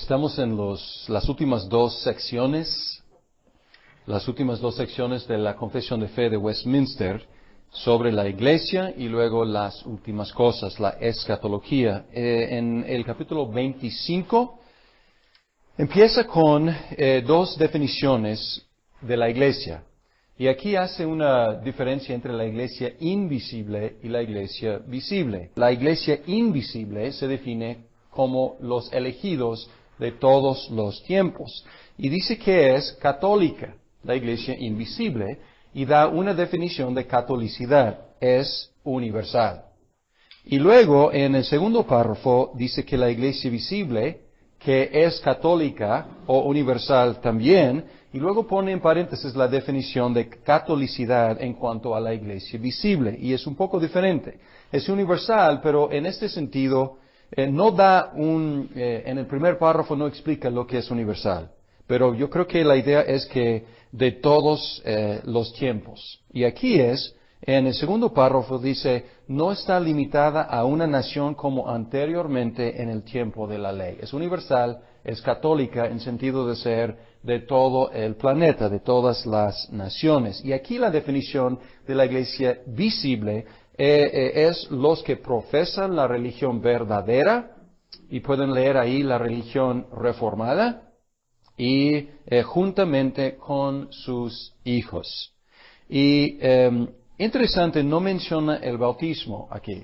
Estamos en las últimas dos secciones de la Confesión de Fe de Westminster sobre la Iglesia y luego las últimas cosas, la escatología. En el capítulo 25 empieza con dos definiciones de la Iglesia. Y aquí hace una diferencia entre la Iglesia invisible y la Iglesia visible. La Iglesia invisible se define como los elegidos de todos los tiempos. Y dice que es católica, la Iglesia invisible, y da una definición de catolicidad, es universal. Y luego, en el segundo párrafo, dice que la Iglesia visible, que es católica o universal también, y luego pone en paréntesis la definición de catolicidad en cuanto a la Iglesia visible, y es un poco diferente. Es universal, pero en este sentido, no da en el primer párrafo no explica lo que es universal, pero yo creo que la idea es que de todos los tiempos. Y aquí en el segundo párrafo dice, no está limitada a una nación como anteriormente en el tiempo de la ley. Es universal, es católica en sentido de ser de todo el planeta, de todas las naciones. Y aquí la definición de la Iglesia visible es los que profesan la religión verdadera, y pueden leer ahí la religión reformada, y juntamente con sus hijos. Y interesante, no menciona el bautismo aquí.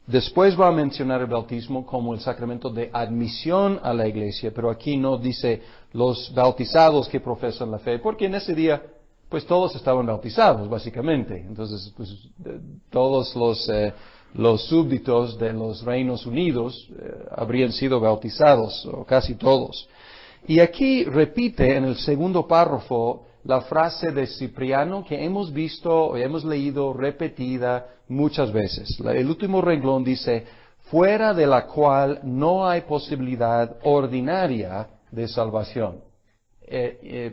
Después va a mencionar el bautismo como el sacramento de admisión a la iglesia, pero aquí no dice los bautizados que profesan la fe, porque en ese día pues todos estaban bautizados, básicamente. Entonces, pues, todos los súbditos de los Reinos Unidos habrían sido bautizados, o casi todos. Y aquí repite en el segundo párrafo la frase de Cipriano que hemos visto o hemos leído repetida muchas veces. El último renglón dice, fuera de la cual no hay posibilidad ordinaria de salvación.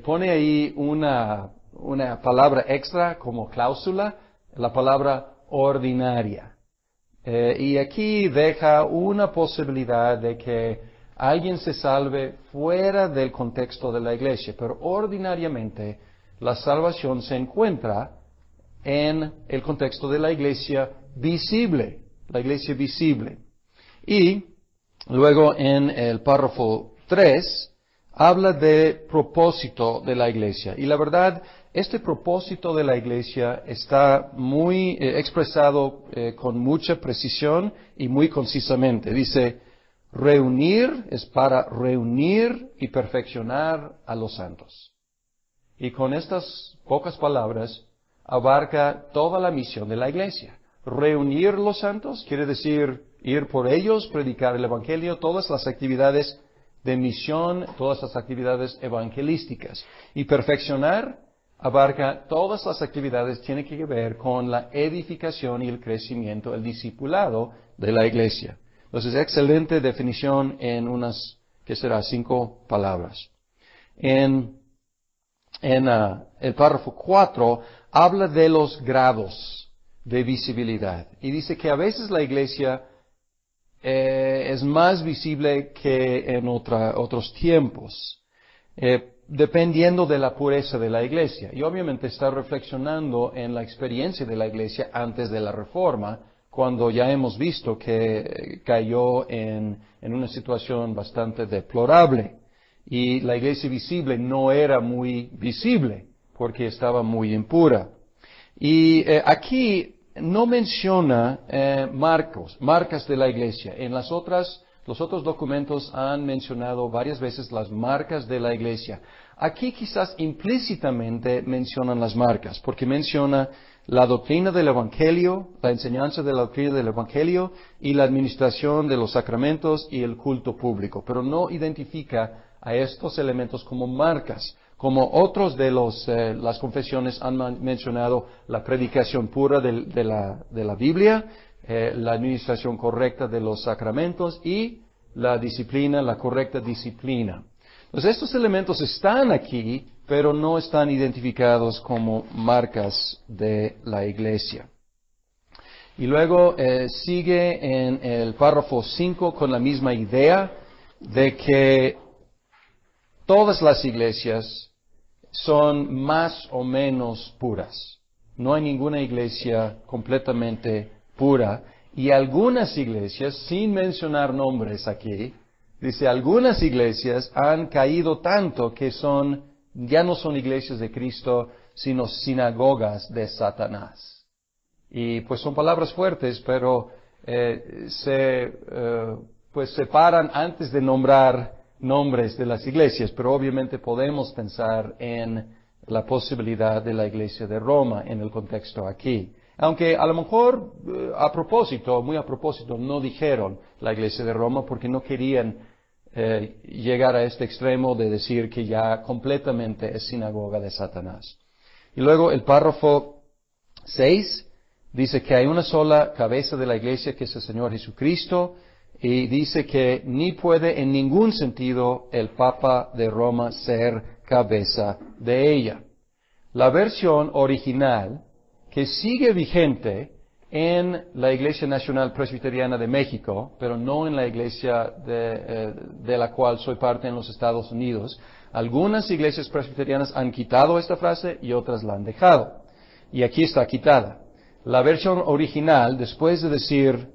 Pone ahí una palabra extra como cláusula, la palabra ordinaria. Y aquí deja una posibilidad de que alguien se salve fuera del contexto de la iglesia, pero ordinariamente la salvación se encuentra en el contexto de la iglesia visible, la iglesia visible. Y luego en el párrafo 3 habla de propósito de la iglesia. Y la verdad, este propósito de la iglesia está muy expresado con mucha precisión y muy concisamente. Dice, reunir es para reunir y perfeccionar a los santos. Y con estas pocas palabras abarca toda la misión de la iglesia. Reunir los santos quiere decir ir por ellos, predicar el evangelio, todas las actividades de misión, todas las actividades evangelísticas. Y perfeccionar abarca todas las actividades que tienen que ver con la edificación y el crecimiento, el discipulado de la iglesia. Entonces, excelente definición en unas, 5 palabras. En el párrafo 4 habla de los grados de visibilidad. Y dice que a veces la iglesia es más visible que en otros tiempos, dependiendo de la pureza de la iglesia. Y obviamente está reflexionando en la experiencia de la iglesia antes de la Reforma, cuando ya hemos visto que cayó en una situación bastante deplorable. Y la iglesia visible no era muy visible, porque estaba muy impura. Y aquí no menciona marcas de la iglesia. En los otros documentos han mencionado varias veces las marcas de la iglesia. Aquí quizás implícitamente mencionan las marcas, porque menciona la doctrina del Evangelio, la enseñanza de la doctrina del Evangelio y la administración de los sacramentos y el culto público, pero no identifica a estos elementos como marcas. Como otros de las confesiones han mencionado la predicación pura de la Biblia, la administración correcta de los sacramentos y la disciplina, la correcta disciplina. Entonces estos elementos están aquí, pero no están identificados como marcas de la iglesia. Y luego sigue en el párrafo 5 con la misma idea de que todas las iglesias son más o menos puras. No hay ninguna iglesia completamente pura. Y algunas iglesias, sin mencionar nombres aquí, dice, algunas iglesias han caído tanto que ya no son iglesias de Cristo, sino sinagogas de Satanás. Y pues son palabras fuertes, pero pues se paran antes de nombrar nombres de las iglesias, pero obviamente podemos pensar en la posibilidad de la iglesia de Roma en el contexto aquí. Aunque a lo mejor muy a propósito, no dijeron la iglesia de Roma porque no querían llegar a este extremo de decir que ya completamente es sinagoga de Satanás. Y luego el párrafo 6 dice que hay una sola cabeza de la iglesia que es el Señor Jesucristo, y dice que ni puede en ningún sentido el Papa de Roma ser cabeza de ella. La versión original que sigue vigente en la Iglesia Nacional Presbiteriana de México, pero no en la iglesia de la cual soy parte en los Estados Unidos. Algunas iglesias presbiterianas han quitado esta frase y otras la han dejado. Y aquí está quitada. La versión original, después de decir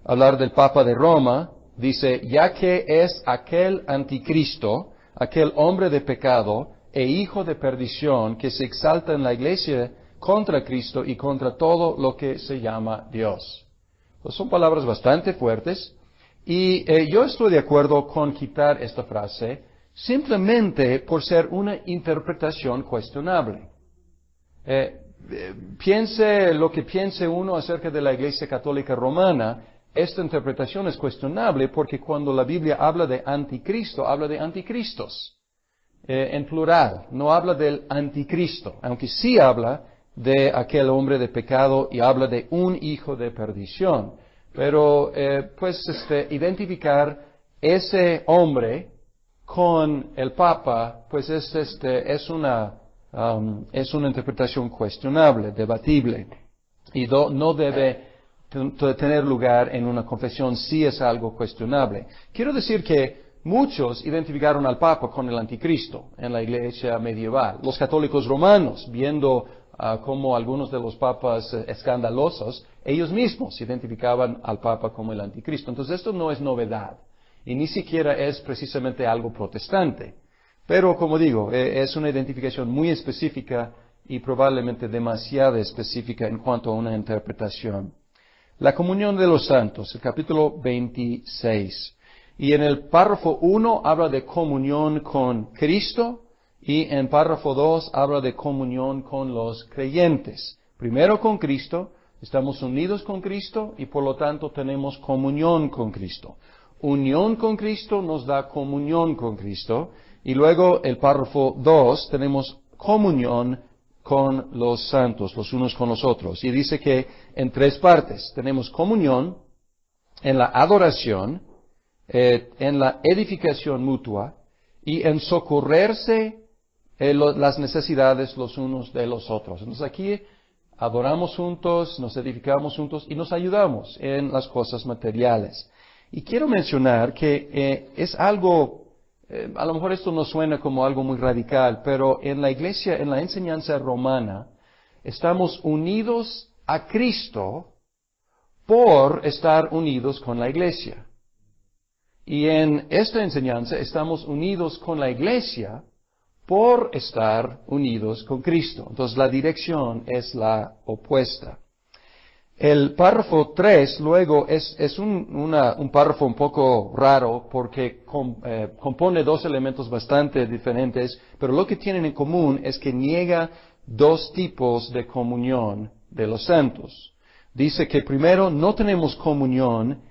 hablar del Papa de Roma, dice, ya que es aquel anticristo, aquel hombre de pecado e hijo de perdición que se exalta en la iglesia contra Cristo y contra todo lo que se llama Dios. Pues son palabras bastante fuertes, y yo estoy de acuerdo con quitar esta frase simplemente por ser una interpretación cuestionable. Piense lo que piense uno acerca de la Iglesia Católica Romana, esta interpretación es cuestionable porque cuando la Biblia habla de anticristo, habla de anticristos. En plural, no habla del anticristo, aunque sí habla de aquel hombre de pecado y habla de un hijo de perdición. Pero, identificar ese hombre con el Papa, pues es una interpretación cuestionable, debatible, y no debe tener lugar en una confesión si es algo cuestionable. Quiero decir que muchos identificaron al Papa con el anticristo en la iglesia medieval. Los católicos romanos, viendo como algunos de los papas escandalosos, ellos mismos identificaban al Papa como el anticristo. Entonces esto no es novedad, y ni siquiera es precisamente algo protestante. Pero, como digo, es una identificación muy específica y probablemente demasiado específica en cuanto a una interpretación. La comunión de los santos, el capítulo 26. Y en el párrafo 1 habla de comunión con Cristo, y en párrafo 2 habla de comunión con los creyentes. Primero con Cristo, estamos unidos con Cristo y por lo tanto tenemos comunión con Cristo. Unión con Cristo nos da comunión con Cristo. Y luego el párrafo 2 tenemos comunión con los santos, los unos con los otros. Y dice que en 3 partes tenemos comunión en la adoración, en la edificación mutua y en socorrerse las necesidades los unos de los otros. Entonces aquí adoramos juntos, nos edificamos juntos y nos ayudamos en las cosas materiales. Y quiero mencionar que es algo, a lo mejor esto no suena como algo muy radical, pero en la iglesia, en la enseñanza romana, estamos unidos a Cristo por estar unidos con la iglesia. Y en esta enseñanza estamos unidos con la iglesia por estar unidos con Cristo. Entonces la dirección es la opuesta. El párrafo 3 luego es un párrafo un poco raro porque compone 2 elementos bastante diferentes, pero lo que tienen en común es que niega 2 tipos de comunión de los santos. Dice que primero no tenemos comunión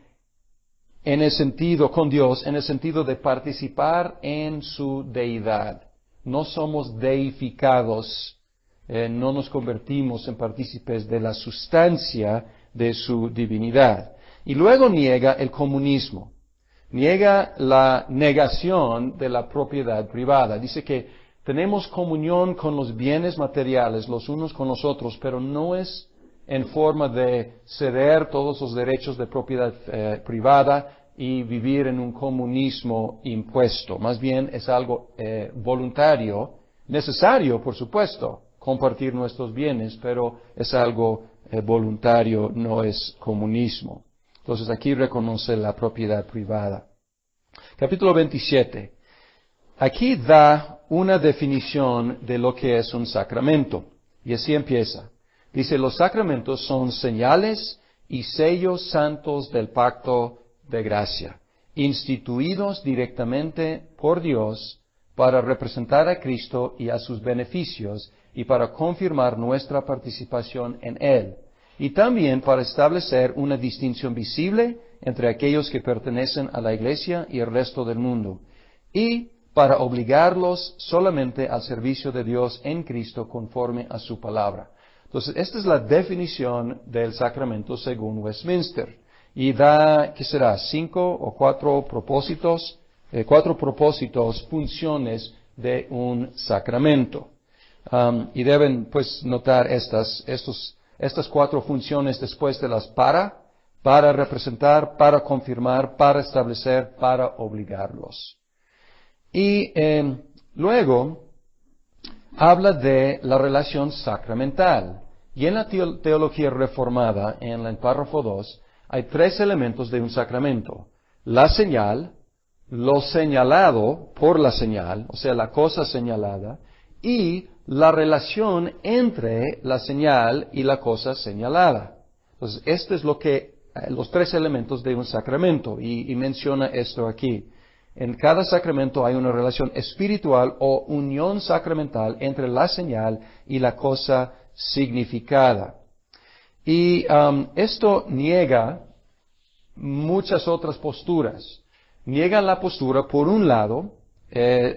en el sentido con Dios, en el sentido de participar en su deidad. No somos deificados. No nos convertimos en partícipes de la sustancia de su divinidad. Y luego niega el comunismo. Niega la negación de la propiedad privada. Dice que tenemos comunión con los bienes materiales los unos con los otros, pero no es en forma de ceder todos los derechos de propiedad privada y vivir en un comunismo impuesto. Más bien es algo voluntario, necesario, por supuesto, compartir nuestros bienes, pero es algo voluntario, no es comunismo. Entonces aquí reconoce la propiedad privada. Capítulo 27. Aquí da una definición de lo que es un sacramento. Y así empieza. Dice, los sacramentos son señales y sellos santos del pacto de gracia, instituidos directamente por Dios para representar a Cristo y a sus beneficios y para confirmar nuestra participación en Él. Y también para establecer una distinción visible entre aquellos que pertenecen a la Iglesia y el resto del mundo. Y para obligarlos solamente al servicio de Dios en Cristo conforme a su palabra. Entonces, esta es la definición del sacramento según Westminster. Y da, ¿qué será? 5 o 4 propósitos, funciones de un sacramento. Y deben, pues, notar estas 4 funciones después de las para representar, para confirmar, para establecer, para obligarlos. Y luego habla de la relación sacramental. Y en la teología reformada, en el párrafo 2, hay 3 elementos de un sacramento. La señal, lo señalado por la señal, o sea, la cosa señalada, y la relación entre la señal y la cosa señalada. Entonces, este es los 3 elementos de un sacramento, y menciona esto aquí. En cada sacramento hay una relación espiritual o unión sacramental entre la señal y la cosa significada. Y esto niega muchas otras posturas. Niega la postura, por un lado, la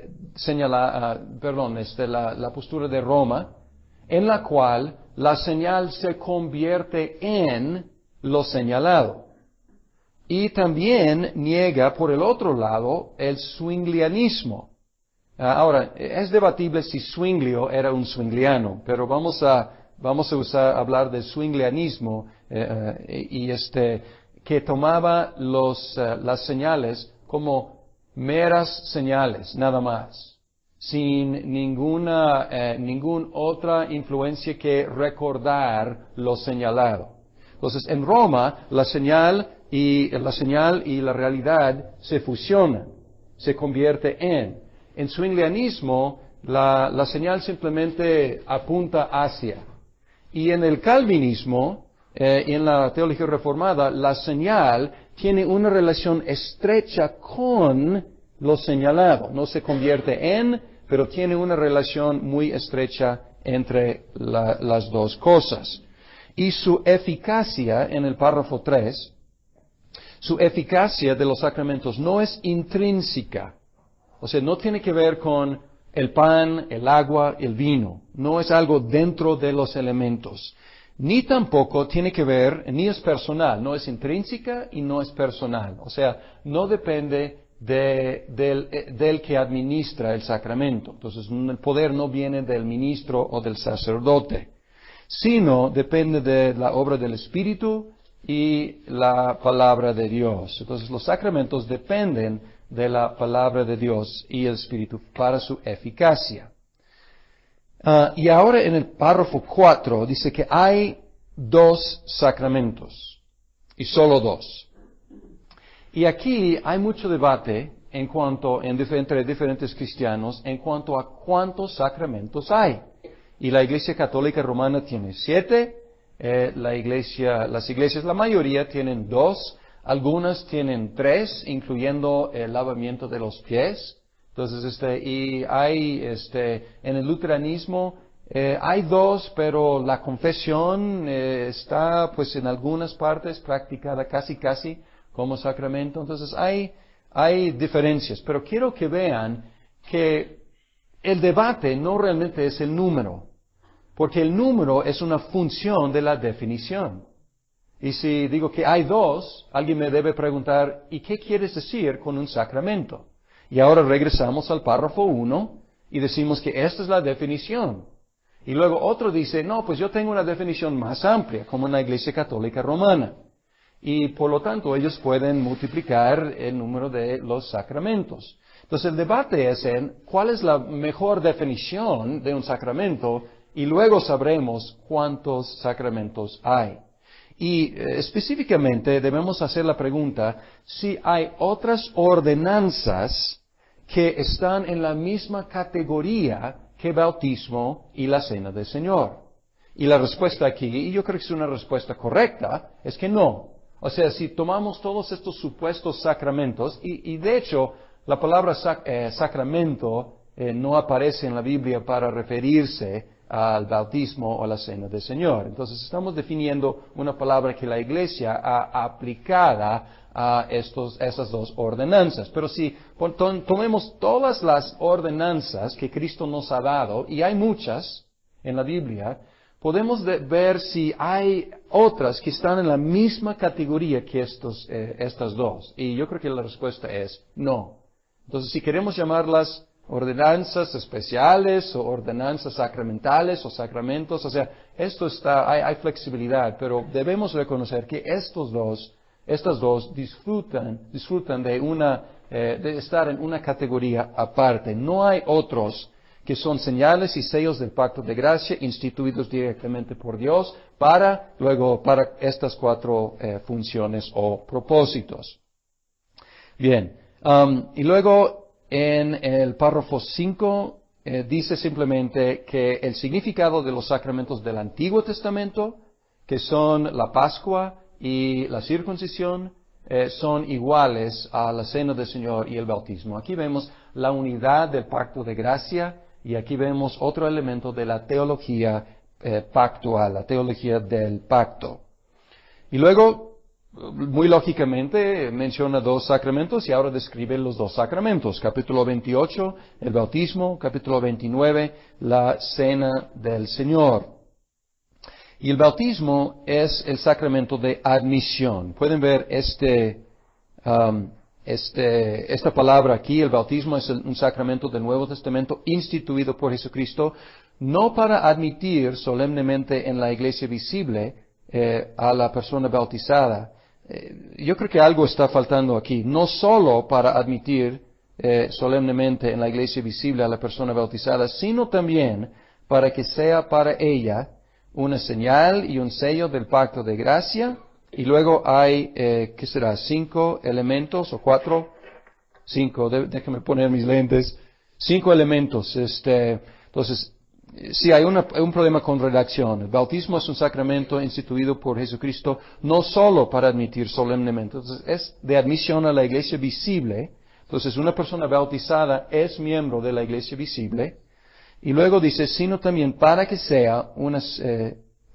postura de Roma, en la cual la señal se convierte en lo señalado. Y también niega, por el otro lado, el zwinglianismo. Ahora, es debatible si Zwinglio era un zwingliano, pero vamos a hablar del zwinglianismo, que tomaba las señales como meras señales, nada más, sin ninguna otra influencia que recordar lo señalado. Entonces, en Roma, la señal y la realidad se fusionan, se convierte en. En zwinglianismo, la señal simplemente apunta hacia. Y en el calvinismo, en la teología reformada, la señal tiene una relación estrecha con lo señalado. No se convierte en, pero tiene una relación muy estrecha entre las dos cosas. Y su eficacia, en el párrafo 3, su eficacia de los sacramentos no es intrínseca. O sea, no tiene que ver con el pan, el agua, el vino. No es algo dentro de los elementos. Ni tampoco tiene que ver, ni es personal. No es intrínseca y no es personal. O sea, no depende del que administra el sacramento. Entonces, el poder no viene del ministro o del sacerdote, sino depende de la obra del Espíritu y la palabra de Dios. Entonces, los sacramentos dependen de la palabra de Dios y el Espíritu para su eficacia. Y ahora en el párrafo 4 dice que hay 2 sacramentos, y solo 2. Y aquí hay mucho debate entre diferentes cristianos en cuanto a cuántos sacramentos hay. Y la Iglesia Católica Romana tiene 7, las iglesias, la mayoría tienen 2, algunas tienen 3, incluyendo el lavamiento de los pies. Entonces, en el luteranismo hay 2, pero la confesión está, pues, en algunas partes practicada casi como sacramento. Entonces, hay diferencias. Pero quiero que vean que el debate no realmente es el número, porque el número es una función de la definición. Y si digo que hay 2, alguien me debe preguntar, ¿y qué quieres decir con un sacramento? Y ahora regresamos al párrafo 1 y decimos que esta es la definición. Y luego otro dice, no, pues yo tengo una definición más amplia, como en la Iglesia Católica Romana. y por lo tanto ellos pueden multiplicar el número de los sacramentos. Entonces el debate es en cuál es la mejor definición de un sacramento y luego sabremos cuántos sacramentos hay. Y específicamente debemos hacer la pregunta si hay otras ordenanzas que están en la misma categoría que bautismo y la cena del Señor. Y la respuesta aquí, y yo creo que es una respuesta correcta, es que no. O sea, si tomamos todos estos supuestos sacramentos, y de hecho la palabra sacramento no aparece en la Biblia para referirse al bautismo o a la cena del Señor. Entonces estamos definiendo una palabra que la Iglesia ha aplicada a esas dos ordenanzas. Pero si tomemos todas las ordenanzas que Cristo nos ha dado, y hay muchas en la Biblia, podemos ver si hay otras que están en la misma categoría que estas dos. Y yo creo que la respuesta es no. Entonces, si queremos llamarlas ordenanzas especiales o ordenanzas sacramentales o sacramentos, o sea, hay flexibilidad, pero debemos reconocer que estas dos disfrutan de estar en una categoría aparte. No hay otros que son señales y sellos del pacto de gracia instituidos directamente por Dios para estas cuatro funciones o propósitos. Bien, y luego en el párrafo 5 dice simplemente que el significado de los sacramentos del Antiguo Testamento, que son la Pascua y la circuncisión, son iguales a la cena del Señor y el bautismo. Aquí vemos la unidad del pacto de gracia y aquí vemos otro elemento de la teología pactual, la teología del pacto. Y luego, muy lógicamente, menciona dos sacramentos y ahora describe los dos sacramentos. Capítulo 28, el bautismo. Capítulo 29, la cena del Señor. Y el bautismo es el sacramento de admisión. Pueden ver esta palabra aquí. El bautismo es un sacramento del Nuevo Testamento instituido por Jesucristo, no para admitir solemnemente en la iglesia visible a la persona bautizada. Yo creo que algo está faltando aquí. No solo para admitir solemnemente en la iglesia visible a la persona bautizada, sino también para que sea para ella una señal y un sello del pacto de gracia. Y luego hay, ¿qué será? 5 elementos o 4. 5, déjame poner mis lentes. 5 elementos. Entonces, sí, hay un problema con redacción. El bautismo es un sacramento instituido por Jesucristo no solo para admitir solemnemente. Entonces, es de admisión a la iglesia visible. Entonces, una persona bautizada es miembro de la iglesia visible. Y luego dice, sino también para que sea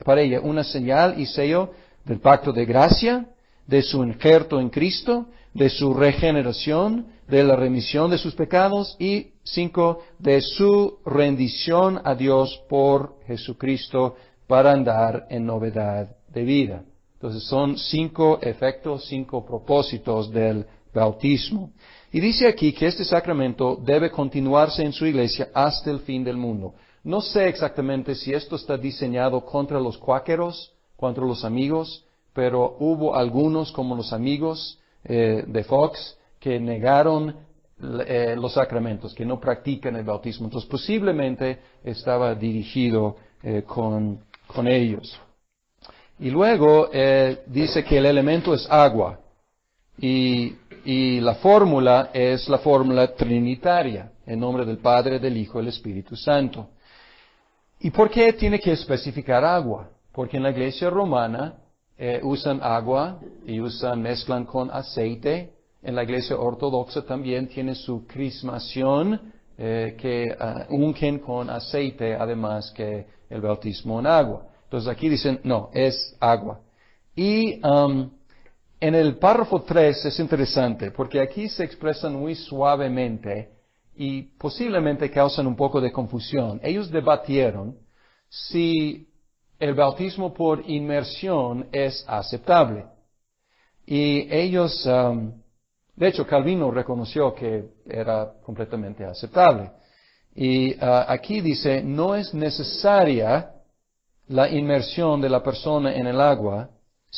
para ella una señal y sello del pacto de gracia, de su injerto en Cristo, de su regeneración, de la remisión de sus pecados y 5, de su rendición a Dios por Jesucristo para andar en novedad de vida. Entonces son 5 efectos, 5 propósitos del bautismo. Y dice aquí que este sacramento debe continuarse en su iglesia hasta el fin del mundo. No sé exactamente si esto está diseñado contra los cuáqueros, contra los amigos, pero hubo algunos como los amigos de Fox que negaron los sacramentos, que no practican el bautismo. Entonces posiblemente estaba dirigido con ellos. Y luego dice que el elemento es agua y la fórmula es la fórmula trinitaria, en nombre del Padre, del Hijo y del Espíritu Santo. ¿Y por qué tiene que especificar agua? Porque en la iglesia romana usan agua y mezclan con aceite. En la iglesia ortodoxa también tiene su crismación que ungen con aceite, además que el bautismo en agua. Entonces aquí dicen, no, es agua. Y en el párrafo 3 es interesante, porque aquí se expresan muy suavemente y posiblemente causan un poco de confusión. Ellos debatieron si el bautismo por inmersión es aceptable. Y ellos, de hecho, Calvino reconoció que era completamente aceptable. Y aquí dice, no es necesaria la inmersión de la persona en el agua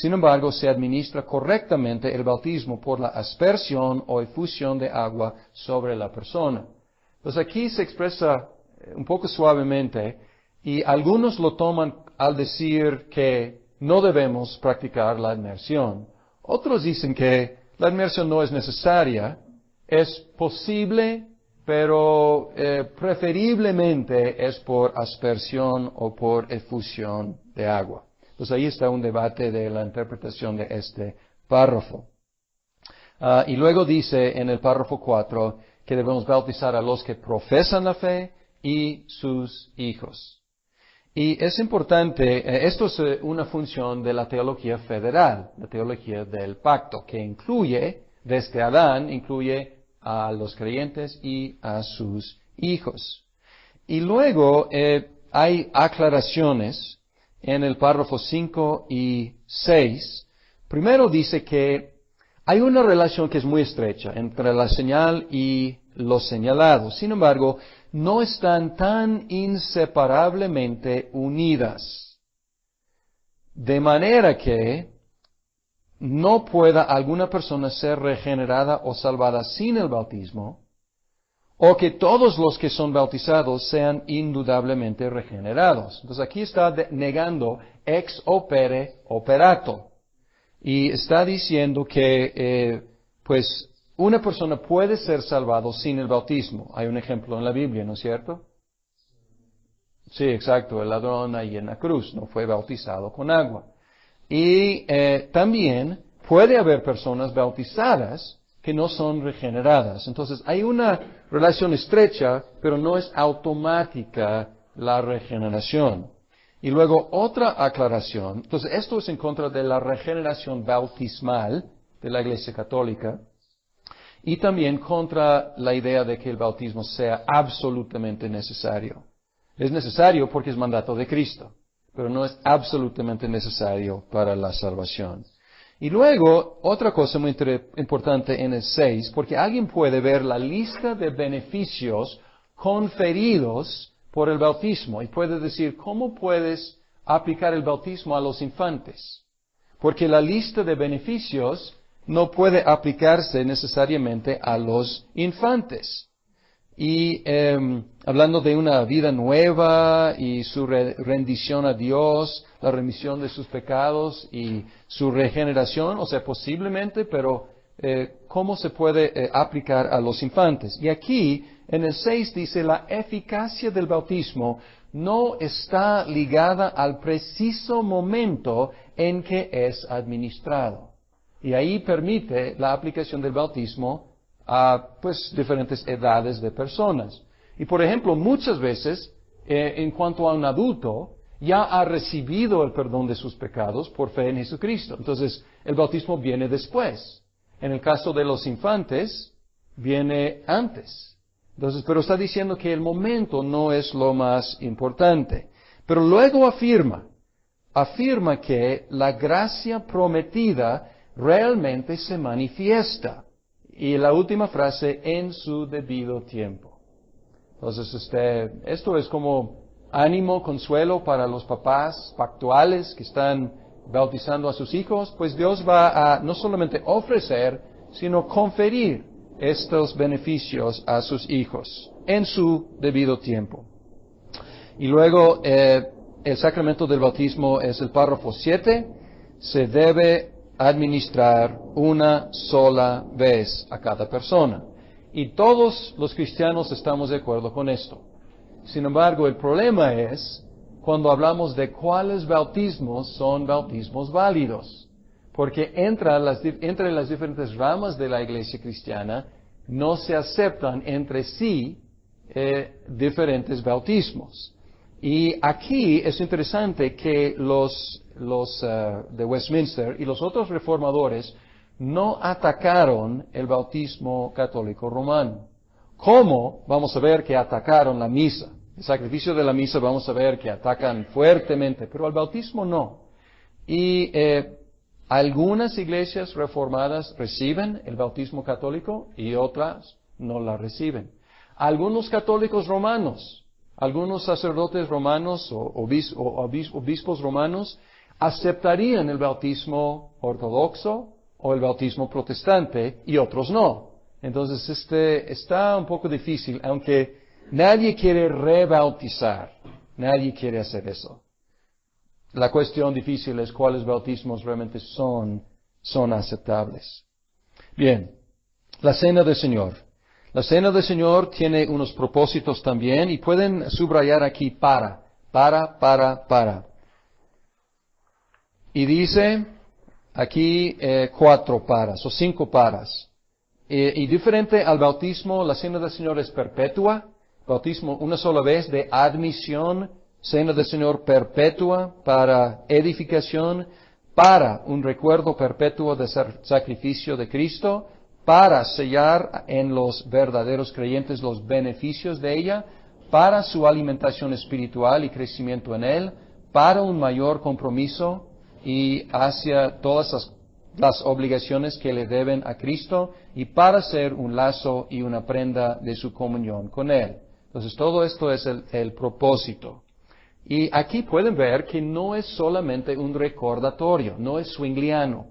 Sin embargo, se administra correctamente el bautismo por la aspersión o efusión de agua sobre la persona. Entonces aquí se expresa un poco suavemente y algunos lo toman al decir que no debemos practicar la inmersión. Otros dicen que la inmersión no es necesaria, es posible, pero preferiblemente es por aspersión o por efusión de agua. Entonces ahí está un debate de la interpretación de este párrafo. Y luego dice en el párrafo 4 que debemos bautizar a los que profesan la fe y sus hijos. Y es importante, esto es una función de la teología federal, la teología del pacto, que incluye, desde Adán, incluye a los creyentes y a sus hijos. Y luego hay aclaraciones en el párrafo 5 y 6. Primero dice que hay una relación que es muy estrecha entre la señal y los señalados. Sin embargo, no están tan inseparablemente unidas. De manera que no pueda alguna persona ser regenerada o salvada sin el bautismo, o que todos los que son bautizados sean indudablemente regenerados. Entonces aquí está negando ex opere operato. Y está diciendo que, pues, una persona puede ser salvado sin el bautismo. Hay un ejemplo en la Biblia, ¿no es cierto? Sí, exacto. El ladrón ahí en la cruz no fue bautizado con agua. Y también puede haber personas bautizadas que no son regeneradas. Entonces, hay una relación estrecha, pero no es automática la regeneración. Y luego, otra aclaración. Entonces, esto es en contra de la regeneración bautismal de la Iglesia Católica. Y también contra la idea de que el bautismo sea absolutamente necesario. Es necesario porque es mandato de Cristo, pero no es absolutamente necesario para la salvación. Y luego, otra cosa muy importante en el 6, porque alguien puede ver la lista de beneficios conferidos por el bautismo y puede decir, ¿cómo puedes aplicar el bautismo a los infantes? Porque la lista de beneficios no puede aplicarse necesariamente a los infantes. Y hablando de una vida nueva y su rendición a Dios, la remisión de sus pecados y su regeneración, o sea, posiblemente, pero ¿cómo se puede aplicar a los infantes? Y aquí, en el 6 dice, la eficacia del bautismo no está ligada al preciso momento en que es administrado. Y ahí permite la aplicación del bautismo a pues diferentes edades de personas. Y por ejemplo, muchas veces, en cuanto a un adulto, ya ha recibido el perdón de sus pecados por fe en Jesucristo. Entonces, el bautismo viene después. En el caso de los infantes, viene antes. Entonces, pero está diciendo que el momento no es lo más importante. Pero luego afirma que la gracia prometida realmente se manifiesta. Y la última frase, en su debido tiempo. Entonces, esto es como ánimo, consuelo para los papás pactuales que están bautizando a sus hijos, pues Dios va a no solamente ofrecer, sino conferir estos beneficios a sus hijos, en su debido tiempo. Y luego, el sacramento del bautismo es el párrafo 7, se debe administrar una sola vez a cada persona. Y todos los cristianos estamos de acuerdo con esto. Sin embargo, el problema es cuando hablamos de cuáles bautismos son bautismos válidos. Porque entre las diferentes ramas de la iglesia cristiana no se aceptan entre sí diferentes bautismos. Y aquí es interesante que los de Westminster y los otros reformadores no atacaron el bautismo católico romano. ¿Cómo? Vamos a ver que atacaron la misa. El sacrificio de la misa vamos a ver que atacan fuertemente, pero al bautismo no. Y algunas iglesias reformadas reciben el bautismo católico y otras no la reciben. Algunos católicos romanos, algunos sacerdotes romanos o obispos romanos aceptarían el bautismo ortodoxo o el bautismo protestante y otros no. Entonces está un poco difícil, aunque nadie quiere rebautizar, nadie quiere hacer eso. La cuestión difícil es cuáles bautismos realmente son aceptables. Bien, la Cena del Señor. La Cena del Señor tiene unos propósitos también y pueden subrayar aquí para. Y dice aquí 4 paras o 5 paras. Y diferente al bautismo, la Cena del Señor es perpetua. Bautismo una sola vez de admisión. Cena del Señor perpetua para edificación, para un recuerdo perpetuo del sacrificio de Cristo, para sellar en los verdaderos creyentes los beneficios de ella, para su alimentación espiritual y crecimiento en Él, para un mayor compromiso y hacia todas las obligaciones que le deben a Cristo y para ser un lazo y una prenda de su comunión con Él. Entonces todo esto es el propósito. Y aquí pueden ver que no es solamente un recordatorio, no es swingliano.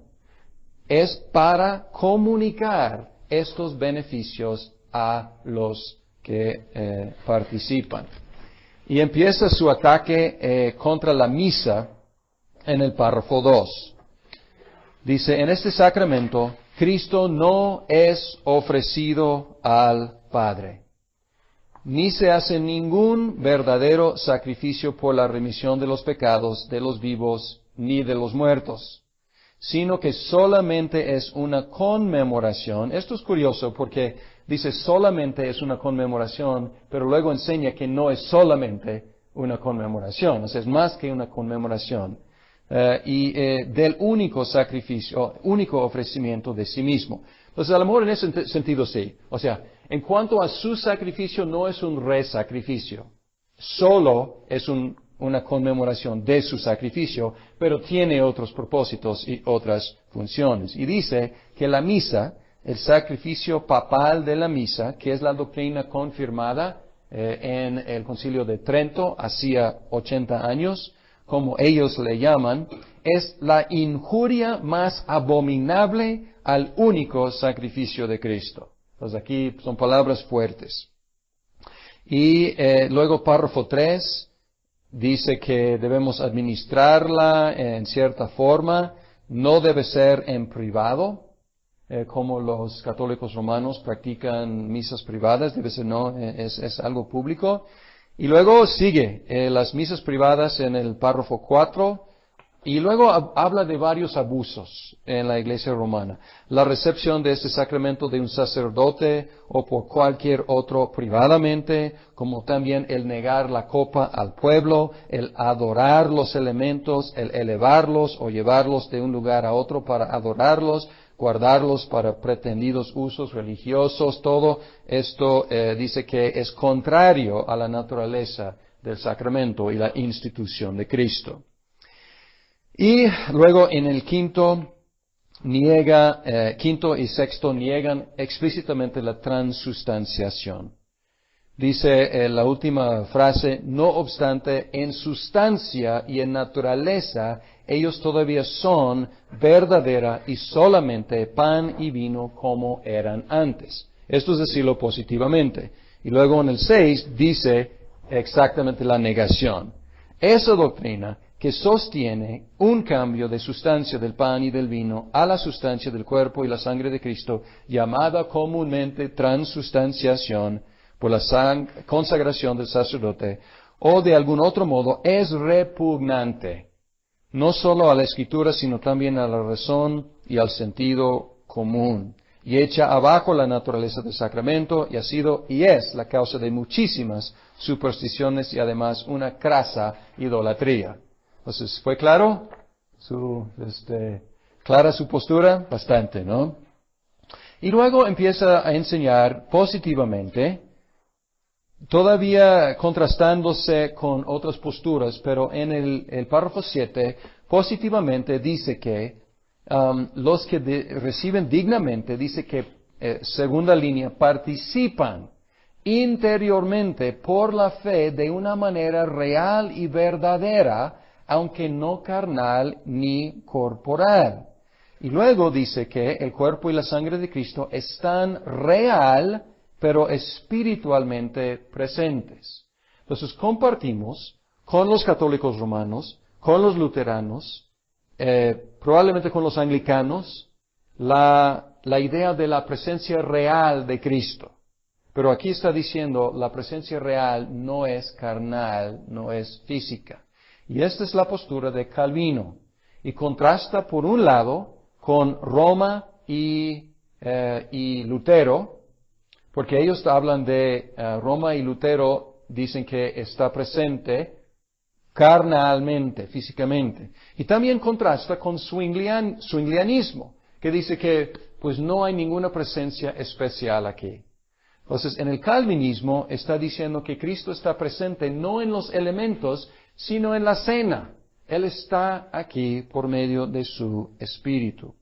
Es para comunicar estos beneficios a los que participan. Y empieza su ataque contra la misa en el párrafo 2. Dice, en este sacramento, Cristo no es ofrecido al Padre, ni se hace ningún verdadero sacrificio por la remisión de los pecados de los vivos ni de los muertos, sino que solamente es una conmemoración. Esto es curioso porque dice solamente es una conmemoración, pero luego enseña que no es solamente una conmemoración, o sea, es más que una conmemoración. Del único sacrificio, único ofrecimiento de sí mismo. Entonces, a lo mejor en ese sentido sí. O sea, en cuanto a su sacrificio, no es un resacrificio. Solo es una conmemoración de su sacrificio, pero tiene otros propósitos y otras funciones. Y dice que la misa, el sacrificio papal de la misa, que es la doctrina confirmada en el Concilio de Trento hacía 80 años, como ellos le llaman, es la injuria más abominable al único sacrificio de Cristo. Entonces aquí son palabras fuertes. Y luego párrafo 3 dice que debemos administrarla en cierta forma, no debe ser en privado, como los católicos romanos practican misas privadas, debe ser es algo público. Y luego sigue las misas privadas en el párrafo 4, y luego habla de varios abusos en la iglesia romana. La recepción de este sacramento de un sacerdote o por cualquier otro privadamente, como también el negar la copa al pueblo, el adorar los elementos, el elevarlos o llevarlos de un lugar a otro para adorarlos, guardarlos para pretendidos usos religiosos, todo esto dice que es contrario a la naturaleza del sacramento y la institución de Cristo. Y luego en el quinto y sexto niegan explícitamente la transustanciación. Dice la última frase, no obstante, en sustancia y en naturaleza, ellos todavía son verdadera y solamente pan y vino como eran antes. Esto es decirlo positivamente. Y luego en el 6 dice exactamente la negación. Esa doctrina que sostiene un cambio de sustancia del pan y del vino a la sustancia del cuerpo y la sangre de Cristo, llamada comúnmente transustanciación, por la consagración del sacerdote, o de algún otro modo, es repugnante, no solo a la Escritura, sino también a la razón y al sentido común, y echa abajo la naturaleza del sacramento, y ha sido y es la causa de muchísimas supersticiones y además una crasa idolatría. Entonces, ¿fue claro? ¿Clara su postura? Bastante, ¿no? Y luego empieza a enseñar positivamente, todavía contrastándose con otras posturas, pero en el párrafo 7, positivamente dice que los que reciben dignamente, dice que, segunda línea, participan interiormente por la fe de una manera real y verdadera aunque no carnal ni corporal. Y luego dice que el cuerpo y la sangre de Cristo están real, pero espiritualmente presentes. Entonces compartimos con los católicos romanos, con los luteranos, probablemente con los anglicanos, la idea de la presencia real de Cristo. Pero aquí está diciendo, la presencia real no es carnal, no es física. Y esta es la postura de Calvino. Y contrasta, por un lado, con Roma y Lutero, porque ellos hablan de Roma y Lutero, dicen que está presente carnalmente, físicamente. Y también contrasta con Zwinglianismo, que dice que pues no hay ninguna presencia especial aquí. Entonces, en el calvinismo está diciendo que Cristo está presente no en los elementos, sino en la cena. Él está aquí por medio de su Espíritu.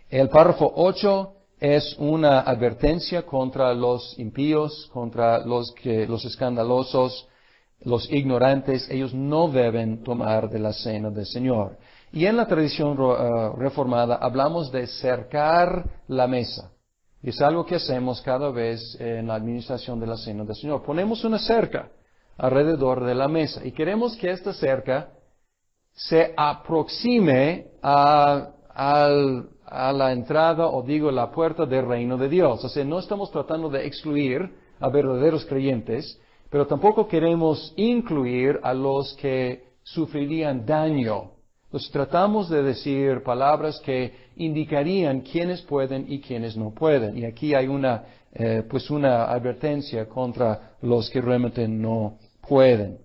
El párrafo 8 es una advertencia contra los impíos, contra los escandalosos, los ignorantes. Ellos no deben tomar de la cena del Señor. Y en la tradición reformada hablamos de cercar la mesa. Y es algo que hacemos cada vez en la administración de la cena del Señor. Ponemos una cerca alrededor de la mesa y queremos que esta cerca se aproxime a la entrada, o digo, la puerta del reino de Dios. O sea, no estamos tratando de excluir a verdaderos creyentes, pero tampoco queremos incluir a los que sufrirían daño. Entonces tratamos de decir palabras que indicarían quiénes pueden y quiénes no pueden. Y aquí hay una advertencia contra los que realmente no pueden.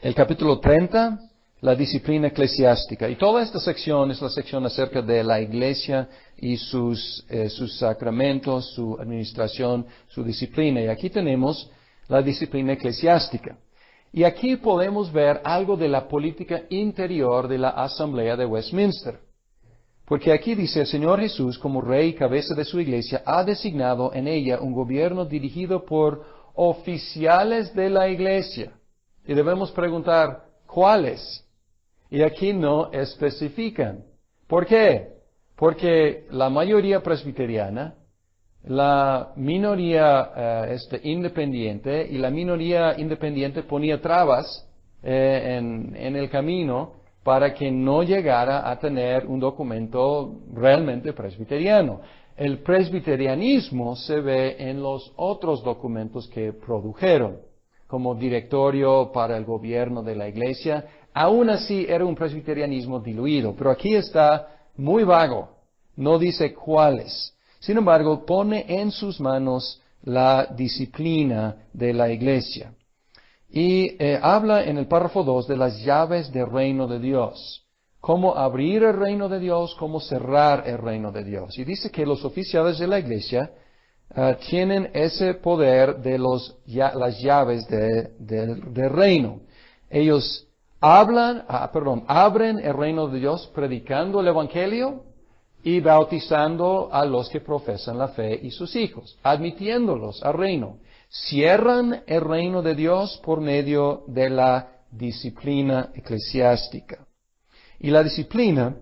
El capítulo 30, la disciplina eclesiástica. Y toda esta sección es la sección acerca de la iglesia y sus sacramentos, su administración, su disciplina. Y aquí tenemos la disciplina eclesiástica. Y aquí podemos ver algo de la política interior de la Asamblea de Westminster. Porque aquí dice, el Señor Jesús, como Rey y cabeza de su iglesia, ha designado en ella un gobierno dirigido por oficiales de la iglesia. Y debemos preguntar, ¿cuáles? Y aquí no especifican. ¿Por qué? Porque la mayoría presbiteriana, la minoría independiente, y la minoría independiente ponía trabas en el camino para que no llegara a tener un documento realmente presbiteriano. El presbiterianismo se ve en los otros documentos que produjeron, como directorio para el gobierno de la iglesia. Aún así era un presbiterianismo diluido, pero aquí está muy vago, no dice cuáles. Sin embargo, pone en sus manos la disciplina de la iglesia. Y habla en el párrafo 2 de las llaves del reino de Dios. Cómo abrir el reino de Dios, cómo cerrar el reino de Dios. Y dice que los oficiales de la iglesia tienen ese poder de las llaves del reino. Ellos abren el reino de Dios predicando el evangelio y bautizando a los que profesan la fe y sus hijos, admitiéndolos al reino. Cierran el reino de Dios por medio de la disciplina eclesiástica. Y la disciplina,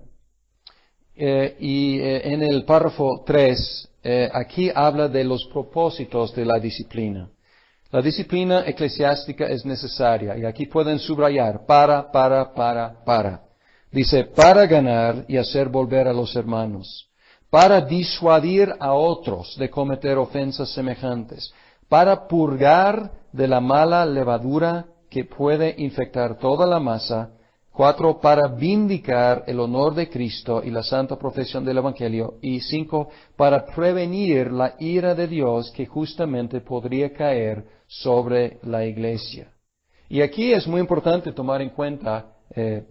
en el párrafo 3, aquí habla de los propósitos de la disciplina. La disciplina eclesiástica es necesaria, y aquí pueden subrayar, para. Dice, para ganar y hacer volver a los hermanos, para disuadir a otros de cometer ofensas semejantes, para purgar de la mala levadura que puede infectar toda la masa. 4, para vindicar el honor de Cristo y la santa profesión del Evangelio. Y 5, para prevenir la ira de Dios que justamente podría caer sobre la iglesia. Y aquí es muy importante tomar en cuenta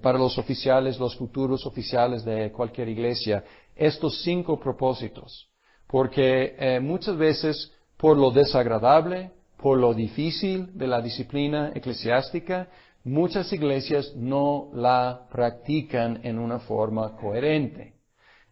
para los oficiales, los futuros oficiales de cualquier iglesia, estos 5 propósitos. Porque muchas veces, por lo desagradable, por lo difícil de la disciplina eclesiástica, muchas iglesias no la practican en una forma coherente.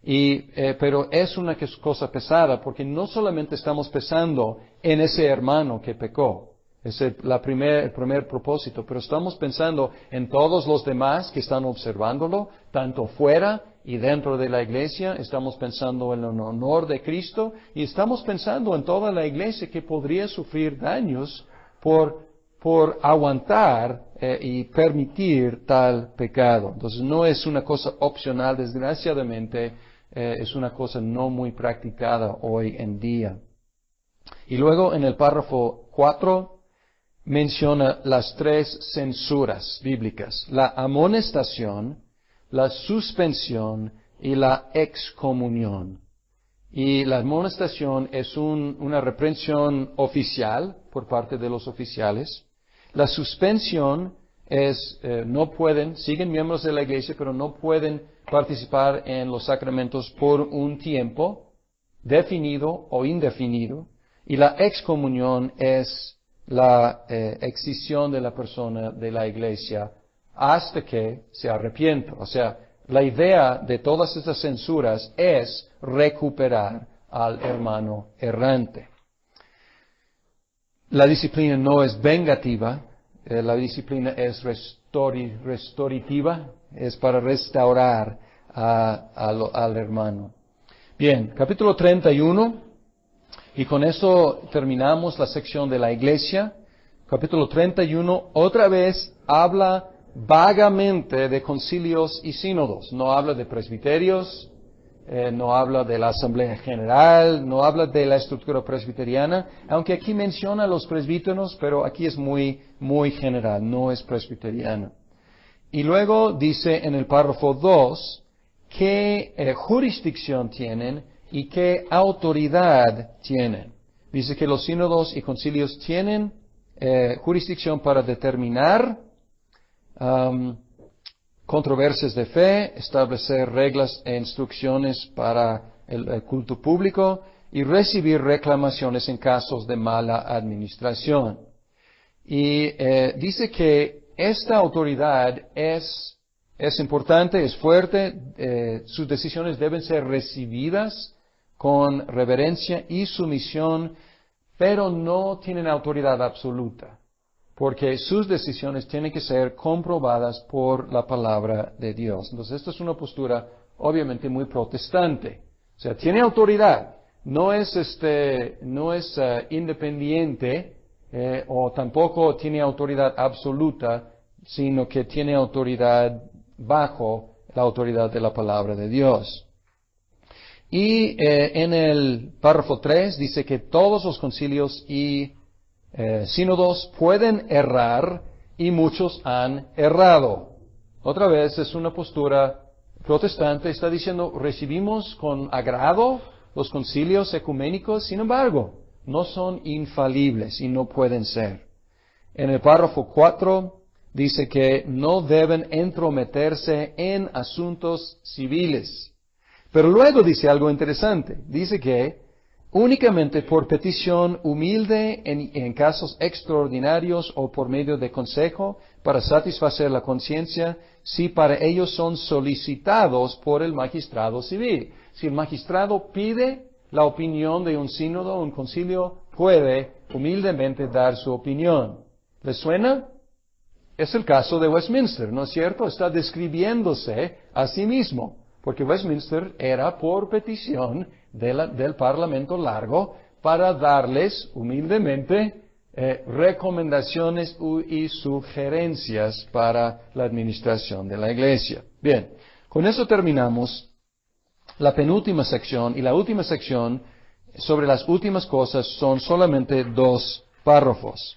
Pero es una cosa pesada, porque no solamente estamos pensando en ese hermano que pecó, Es el primer propósito, pero estamos pensando en todos los demás que están observándolo, tanto fuera y dentro de la iglesia. Estamos pensando en el honor de Cristo y estamos pensando en toda la iglesia que podría sufrir daños por aguantar y permitir tal pecado. Entonces no es una cosa opcional, desgraciadamente, es una cosa no muy practicada hoy en día. Y luego en el párrafo 4 menciona las 3 censuras bíblicas: la amonestación, la suspensión y la excomunión. Y la amonestación es una reprensión oficial por parte de los oficiales. La suspensión es, siguen miembros de la iglesia, pero no pueden participar en los sacramentos por un tiempo definido o indefinido. Y la excomunión es la excisión de la persona de la iglesia hasta que se arrepienta. O sea, la idea de todas estas censuras es recuperar al hermano errante. La disciplina no es vengativa, la disciplina es restorativa, es para restaurar al hermano. Bien, capítulo 31. Y con eso terminamos la sección de la iglesia. Capítulo 31 otra vez habla vagamente de concilios y sínodos. No habla de presbiterios, no habla de la asamblea general, no habla de la estructura presbiteriana, aunque aquí menciona a los presbíteros, pero aquí es muy, muy general, no es presbiteriana. Y luego dice en el párrafo 2 qué jurisdicción tienen y qué autoridad tienen. Dice que los sínodos y concilios tienen jurisdicción para determinar controversias de fe, establecer reglas e instrucciones para el culto público y recibir reclamaciones en casos de mala administración. Y dice que esta autoridad es importante, es fuerte, sus decisiones deben ser recibidas con reverencia y sumisión, pero no tienen autoridad absoluta, porque sus decisiones tienen que ser comprobadas por la palabra de Dios. Entonces, esto es una postura obviamente muy protestante. O sea, tiene autoridad, no es independiente o tampoco tiene autoridad absoluta, sino que tiene autoridad bajo la autoridad de la palabra de Dios. Y en el párrafo 3 dice que todos los concilios y sínodos pueden errar y muchos han errado. Otra vez es una postura protestante, está diciendo recibimos con agrado los concilios ecuménicos, sin embargo, no son infalibles y no pueden ser. En el párrafo 4 dice que no deben entrometerse en asuntos civiles. Pero luego dice algo interesante. Dice que únicamente por petición humilde en casos extraordinarios o por medio de consejo para satisfacer la conciencia, si para ellos son solicitados por el magistrado civil. Si el magistrado pide la opinión de un sínodo o un concilio, puede humildemente dar su opinión. ¿Les suena? Es el caso de Westminster, ¿no es cierto? Está describiéndose a sí mismo, porque Westminster era por petición del Parlamento Largo para darles humildemente recomendaciones y sugerencias para la administración de la Iglesia. Bien, con eso terminamos la penúltima sección, y la última sección sobre las últimas cosas son solamente 2 párrafos.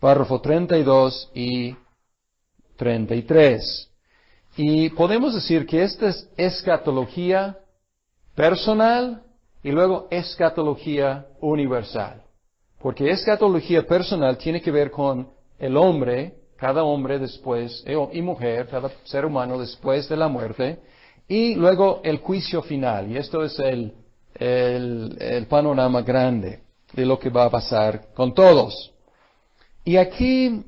Párrafo 32 y 33. Y podemos decir que esta es escatología personal y luego escatología universal. Porque escatología personal tiene que ver con el hombre, cada hombre después, y mujer, cada ser humano después de la muerte, y luego el juicio final. Y esto es el panorama grande de lo que va a pasar con todos. Y aquí,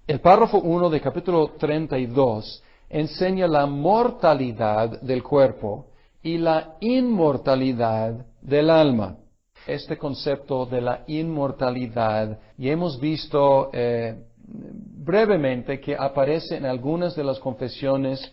el párrafo 1 de capítulo 32 enseña la mortalidad del cuerpo y la inmortalidad del alma. este concepto de la inmortalidad y hemos visto brevemente que aparece en algunas de las confesiones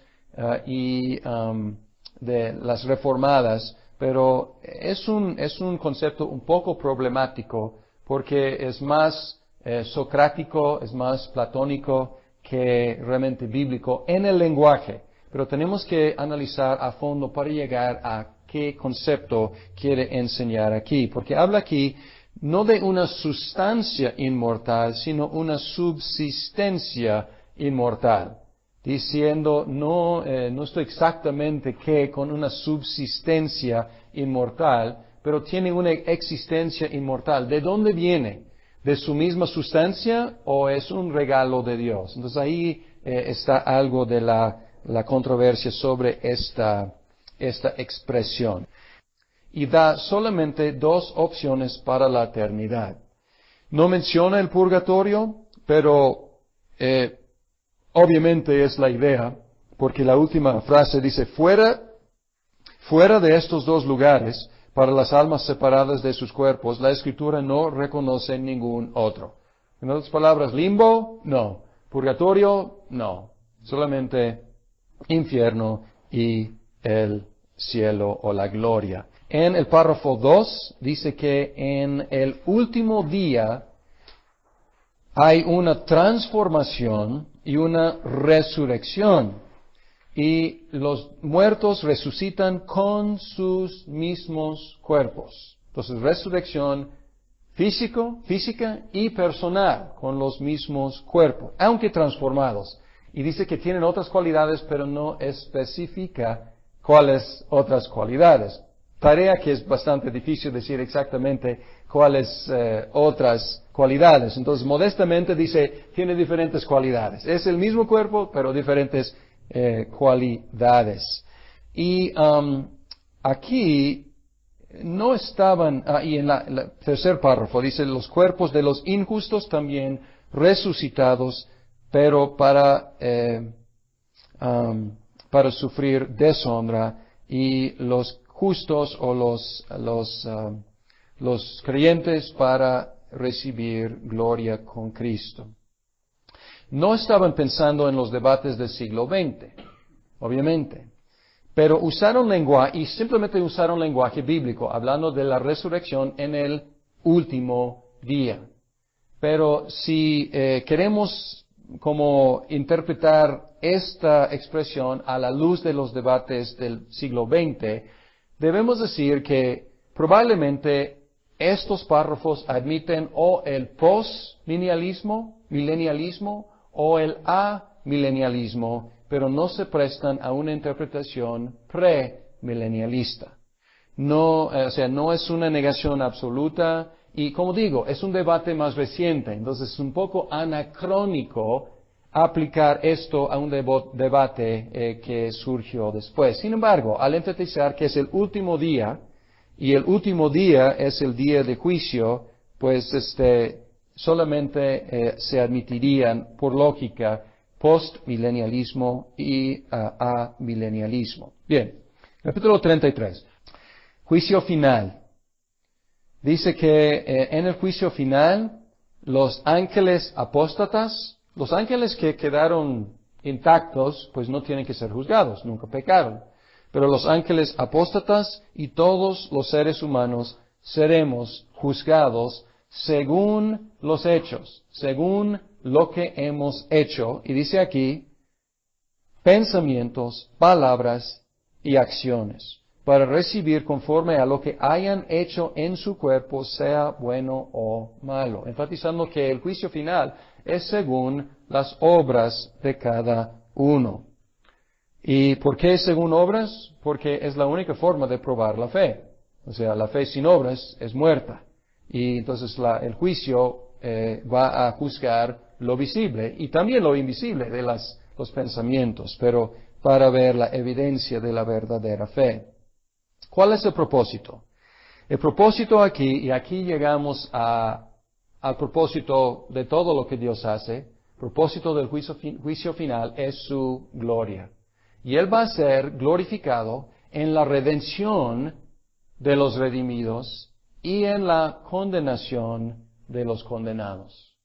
de las reformadas, pero es un concepto un poco problemático porque es más socrático, es más platónico que realmente bíblico en el lenguaje. Pero tenemos que analizar a fondo para llegar a qué concepto quiere enseñar aquí, porque habla aquí no de una sustancia inmortal, sino una subsistencia inmortal, diciendo no estoy exactamente qué con una subsistencia inmortal, pero tiene una existencia inmortal. ¿De dónde viene? ¿De su misma sustancia o es un regalo de Dios? Entonces ahí está algo de la controversia sobre esta expresión. Y da solamente dos opciones para la eternidad. No menciona el purgatorio, pero obviamente es la idea, porque la última frase dice, fuera de estos dos lugares, para las almas separadas de sus cuerpos, la Escritura no reconoce ningún otro. En otras palabras, limbo, no. Purgatorio, no. Solamente infierno y el cielo o la gloria. En el párrafo 2 dice que en el último día hay una transformación y una resurrección. Y los muertos resucitan con sus mismos cuerpos. Entonces, resurrección física y personal, con los mismos cuerpos, aunque transformados. Y dice que tienen otras cualidades, pero no especifica cuáles otras cualidades. Tarea que es bastante difícil decir exactamente cuáles otras cualidades. Entonces, modestamente dice, tiene diferentes cualidades. Es el mismo cuerpo, pero diferentes cualidades. Y aquí no estaban, y en el tercer párrafo dice, los cuerpos de los injustos también resucitados, pero para sufrir deshonra, y los justos o los creyentes para recibir gloria con Cristo. No estaban pensando en los debates del siglo XX, obviamente, pero usaron lenguaje, y simplemente usaron lenguaje bíblico, hablando de la resurrección en el último día. Pero si queremos como interpretar esta expresión a la luz de los debates del siglo XX, debemos decir que probablemente estos párrafos admiten o el milenialismo, o el amilenialismo, pero no se prestan a una interpretación premilenialista. No es una negación absoluta, y como digo, es un debate más reciente, entonces es un poco anacrónico aplicar esto a un debate que surgió después. Sin embargo, al enfatizar que es el último día, y el último día es el día de juicio, pues solamente se admitirían, por lógica, postmilenialismo y amilenialismo. Bien, capítulo 33. Juicio final. Dice que en el juicio final, los ángeles apóstatas, los ángeles que quedaron intactos, pues no tienen que ser juzgados, nunca pecaron. Pero los ángeles apóstatas y todos los seres humanos seremos juzgados según los hechos, según lo que hemos hecho. Y dice aquí, pensamientos, palabras y acciones, para recibir conforme a lo que hayan hecho en su cuerpo, sea bueno o malo. Enfatizando que el juicio final es según las obras de cada uno. ¿Y por qué según obras? Porque es la única forma de probar la fe. O sea, la fe sin obras es muerta. Y entonces el juicio va a juzgar lo visible y también lo invisible de los pensamientos, pero para ver la evidencia de la verdadera fe. ¿Cuál es el propósito? El propósito aquí, y aquí llegamos al propósito de todo lo que Dios hace, el propósito del juicio final es su gloria. Y Él va a ser glorificado en la redención de los redimidos y en la condenación de los condenados.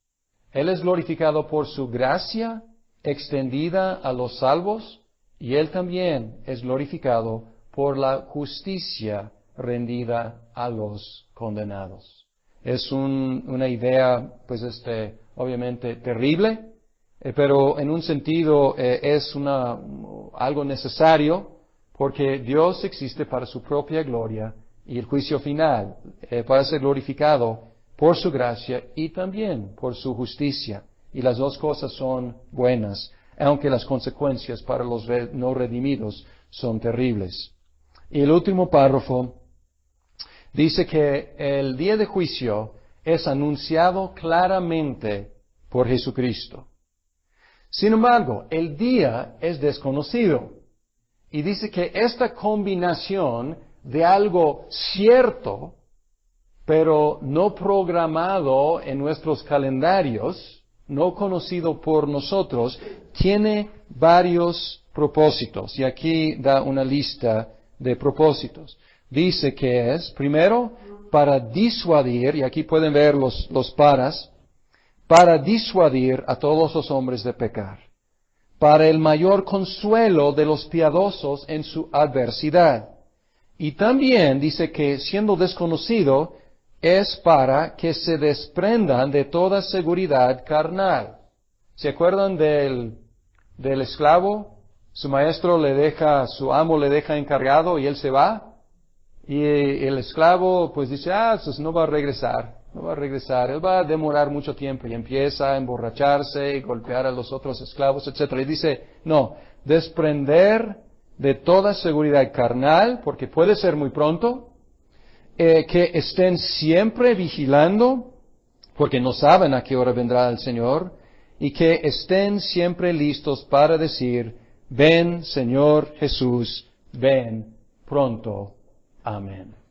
Él es glorificado por su gracia extendida a los salvos, y Él también es glorificado por la justicia rendida a los condenados. Es una idea, pues, obviamente terrible, pero en un sentido es algo necesario, porque Dios existe para su propia gloria y el juicio final, para ser glorificado por su gracia y también por su justicia. Y las dos cosas son buenas, aunque las consecuencias para los no redimidos son terribles. Y el último párrafo dice que el día de juicio es anunciado claramente por Jesucristo. Sin embargo, el día es desconocido. Y dice que esta combinación de algo cierto, pero no programado en nuestros calendarios, no conocido por nosotros, tiene varios propósitos. Y aquí da una lista de propósitos. Dice que es, primero, para disuadir, y aquí pueden ver los para disuadir a todos los hombres de pecar, para el mayor consuelo de los piadosos en su adversidad. Y también dice que, siendo desconocido, es para que se desprendan de toda seguridad carnal. ¿Se acuerdan del esclavo? Su maestro su amo le deja encargado y él se va. Y el esclavo pues dice, pues no va a regresar, él va a demorar mucho tiempo, y empieza a emborracharse y golpear a los otros esclavos, etc. Y dice, no, desprender de toda seguridad carnal, porque puede ser muy pronto, que estén siempre vigilando, porque no saben a qué hora vendrá el Señor, y que estén siempre listos para decir, ven Señor Jesús, ven pronto. Amén.